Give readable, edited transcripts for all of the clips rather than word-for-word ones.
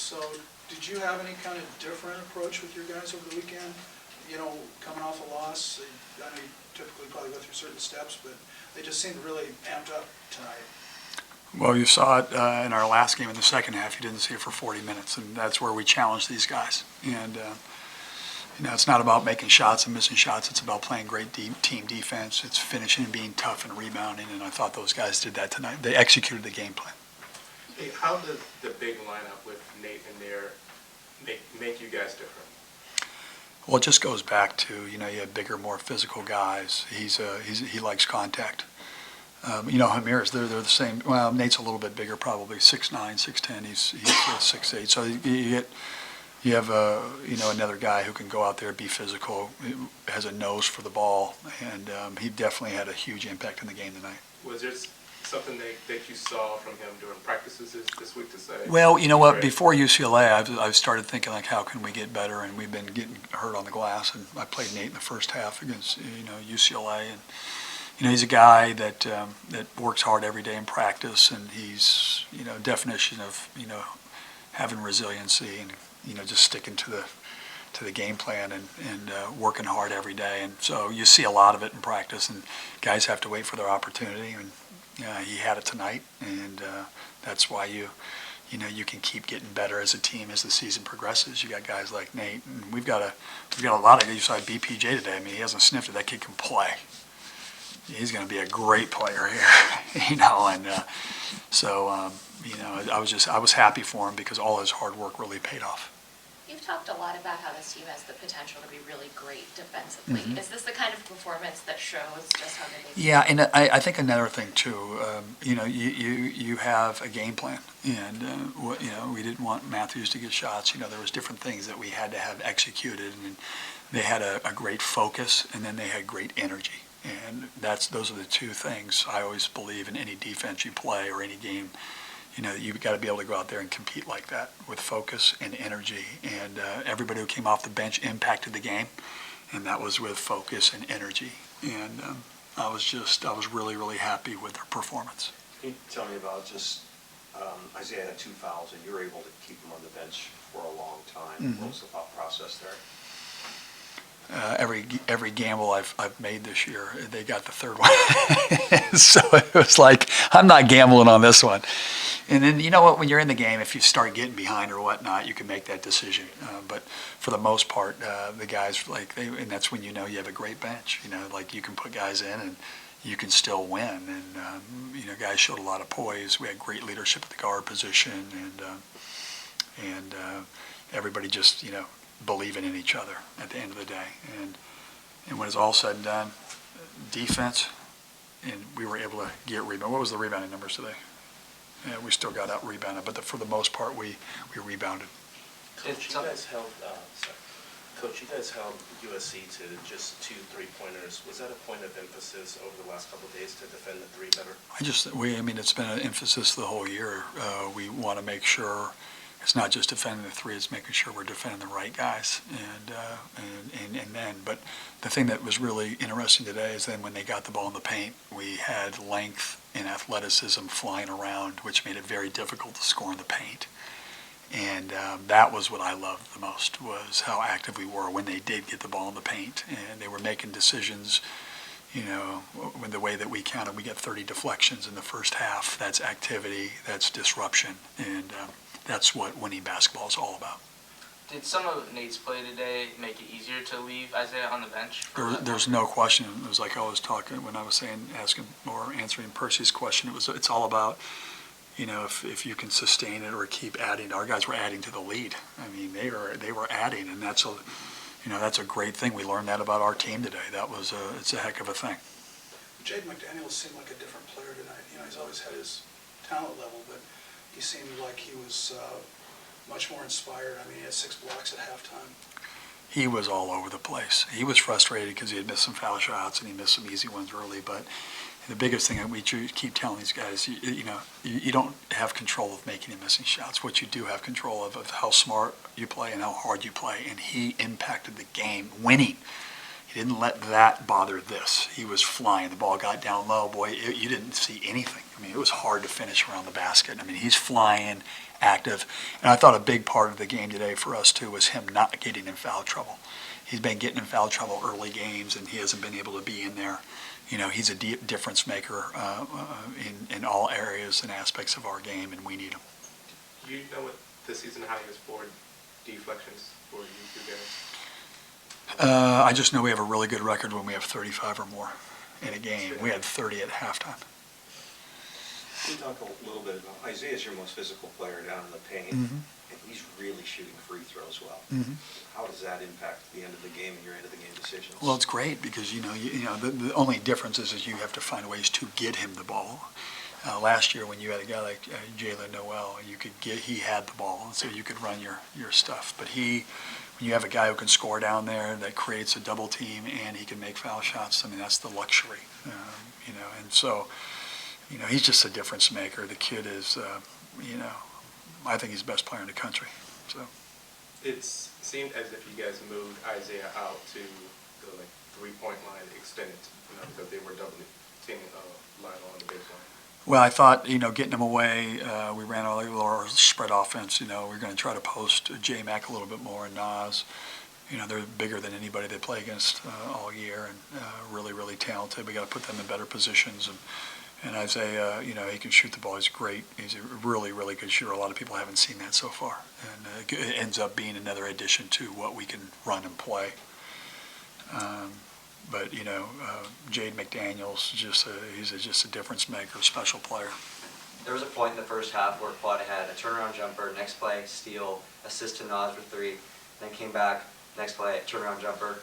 So did you have any kind of different approach with your guys over the weekend? You know, coming off a loss, I know you typically probably go through certain steps, but they just seemed really amped up tonight. Well, you saw it in our last game in the second half. You didn't see it for 40 minutes, and that's where we challenged these guys. And you know, it's not about making shots and missing shots. It's about playing great team defense. It's finishing and being tough and rebounding, and I thought those guys did that tonight. They executed the game plan. Hey, how does the big lineup with Nate in there make you guys different? Well, it just goes back to, you know, you have bigger, more physical guys. He likes contact. You know, Hamir's, they're the same. Well, Nate's a little bit bigger, probably 6'9", 6'10". He's 6'8". So you have you know, another guy who can go out there, be physical, has a nose for the ball, and he definitely had a huge impact in the game tonight. Was there something that you saw from him during practices this week to say? Well, you know what, before UCLA, I've started thinking, like, how can we get better, and we've been getting hurt on the glass, and I played Nate in the first half against, you know, UCLA, and you know, he's a guy that works hard every day in practice, and he's, you know, definition of, you know, having resiliency and, you know, just sticking to the game plan and working hard every day. And so you see a lot of it in practice, and guys have to wait for their opportunity, and he had it tonight, and that's why you know, you can keep getting better as a team as the season progresses. You got guys like Nate, and we've got a lot of guys. You saw BPJ today. I mean, he hasn't sniffed it. That kid can play. He's going to be a great player here, you know, and so you know, I was happy for him because all his hard work really paid off. You've talked a lot about how this team has the potential to be really great defensively. Mm-hmm. Is this the kind of performance that shows just how good they? Yeah, and I think another thing too, you know, you have a game plan, and you know, we didn't want Matthews to get shots. You know, there was different things that we had to have executed, and they had a great focus, and then they had great energy. And those are the two things I always believe in any defense you play or any game. You know, you've got to be able to go out there and compete like that with focus and energy. And everybody who came off the bench impacted the game, and that was with focus and energy. And I was really, really happy with their performance. Can you tell me about just Isaiah had 2 fouls, and you were able to keep him on the bench for a long time. Mm-hmm. What was the thought process there? Every gamble I've made this year, they got the third one. So it was like, I'm not gambling on this one. And then, you know what, when you're in the game, if you start getting behind or whatnot, you can make that decision. But for the most part, the guys, like, and that's when you know you have a great bench. You know, like, you can put guys in and you can still win. And, you know, guys showed a lot of poise. We had great leadership at the guard position, and everybody just, you know, believing in each other at the end of the day. And when it's all said and done, defense, and we were able to get rebound. What was the rebounding numbers today? Yeah, we still got out rebounded, but for the most part, we rebounded. Coach, you guys held USC to just 2 3-pointers. Was that a point of emphasis over the last couple of days to defend the three better? I mean, it's been an emphasis the whole year. We want to make sure it's not just defending the three; it's making sure we're defending the right guys. But the thing that was really interesting today is then when they got the ball in the paint, we had length and athleticism flying around, which made it very difficult to score in the paint. And that was what I loved the most, was how active we were when they did get the ball in the paint, and they were making decisions. You know, with the way that we counted, we got 30 deflections in the first half. That's activity, that's disruption, and that's what winning basketball is all about. Did some of Nate's play today make it easier to leave Isaiah on the bench? There's no question. It was like I was talking when I was asking or answering Percy's question. It's all about, you know, if you can sustain it or keep adding. Our guys were adding to the lead. I mean, they were adding, and that's a great thing. We learned that about our team today. It's a heck of a thing. Jade McDaniels seemed like a different player tonight. You know, he's always had his talent level, but he seemed like he was much more inspired. I mean, he had 6 blocks at halftime. He was all over the place. He was frustrated because he had missed some foul shots and he missed some easy ones early. But the biggest thing that we keep telling these guys, you know, you don't have control of making and missing shots. What you do have control of how smart you play and how hard you play. And he impacted the game, winning. He didn't let that bother this. He was flying. The ball got down low. Boy, you didn't see anything. I mean, it was hard to finish around the basket. I mean, he's flying, active. And I thought a big part of the game today for us, too, was him not getting in foul trouble. He's been getting in foul trouble early games, and he hasn't been able to be in there. You know, he's a difference maker in all areas and aspects of our game, and we need him. Do you know what the season high is for deflections for you two guys? I just know we have a really good record when we have 35 or more in a game. We had 30 at halftime. Can you talk a little bit about, Isaiah's your most physical player down in the paint, and he's really shooting free throws well. How does that impact the end of the game and your end of the game decisions? Well, it's great because, the only difference is you have to find ways to get him the ball. Last year, when you had a guy like Jalen Noel, he had the ball, and so you could run your stuff. But when you have a guy who can score down there, that creates a double team, and he can make foul shots, I mean, that's the luxury, and so, he's just a difference maker. The kid is, I think he's the best player in the country, so. It seemed as if you guys moved Isaiah out to the three-point line extended, because they were doubling teaming line on the baseline. Well, I thought, getting him away, we ran a little more spread offense. We're going to try to post J-Mac a little bit more and Nas. They're bigger than anybody they play against all year, and really, really talented. We got to put them in better positions. And Isaiah, he can shoot the ball. He's great. He's a really, really good shooter. A lot of people haven't seen that so far. And it ends up being another addition to what we can run and play. But Jade McDaniels, he's just a difference maker, special player. There was a point in the first half where Quad had a turnaround jumper, next play, steal, assist to Nas for three, then came back, next play, turnaround jumper.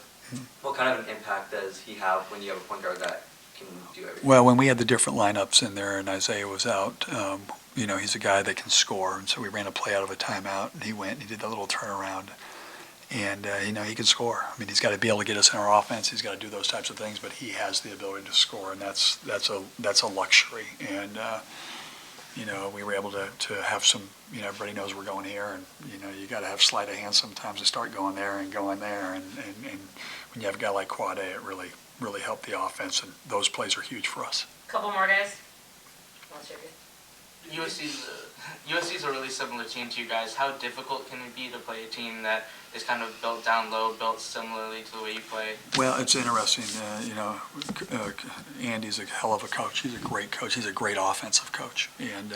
What kind of an impact does he have when you have a point guard that can do everything? Well, when we had the different lineups in there and Isaiah was out, he's a guy that can score. And so we ran a play out of a timeout, and he went and he did that little turnaround. And, he can score. I mean, he's got to be able to get us in our offense. He's got to do those types of things, but he has the ability to score, and that's a luxury. And, we were able to have some, everybody knows we're going here, and, you got to have sleight of hand sometimes to start going there and going there. And when you have a guy like Quade, it really, really helped the offense, and those plays are huge for us. Couple more guys. Let's check it. USC's a really similar team to you guys. How difficult can it be to play a team that is kind of built down low, built similarly to the way you play? Well, it's interesting. Andy's a hell of a coach. He's a great coach. He's a great offensive coach, and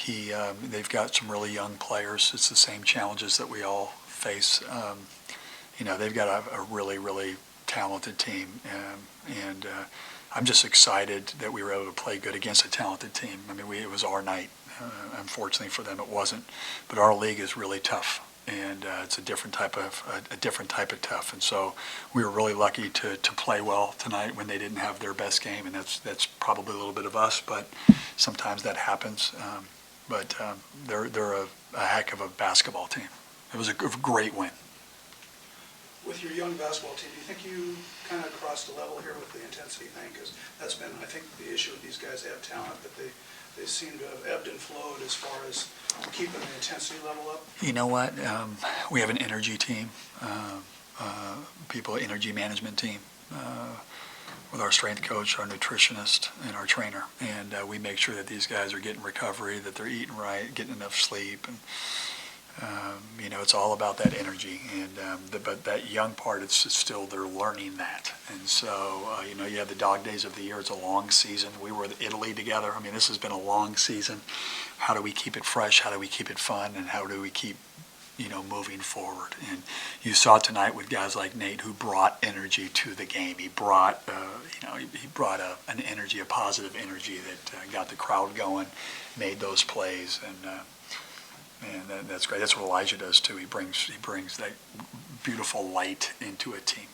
they've got some really young players. It's the same challenges that we all face. They've got a really, really talented team, and I'm just excited that we were able to play good against a talented team. I mean, it was our night. Unfortunately for them, it wasn't. But our league is really tough, and it's a different type of tough. And so we were really lucky to play well tonight when they didn't have their best game, and that's probably a little bit of us, but sometimes that happens. But they're a heck of a basketball team. It was a great win. With your young basketball team, do you think you kind of crossed a level here with the intensity thing? Because that's been, I think, the issue with these guys. They have talent, but they seem to have ebbed and flowed as far as keeping the intensity level up. You know what? We have an energy team, energy management team, with our strength coach, our nutritionist, and our trainer. And we make sure that these guys are getting recovery, that they're eating right, getting enough sleep, and it's all about that energy, but that young part, it's still, they're learning that. And so, you have the dog days of the year. It's a long season. We were in Italy together. I mean, this has been a long season. How do we keep it fresh? How do we keep it fun? And how do we keep, moving forward? And you saw tonight with guys like Nate, who brought energy to the game. He brought, he brought an energy, a positive energy that got the crowd going, made those plays, and that's great. That's what Elijah does too. He brings that beautiful light into a team.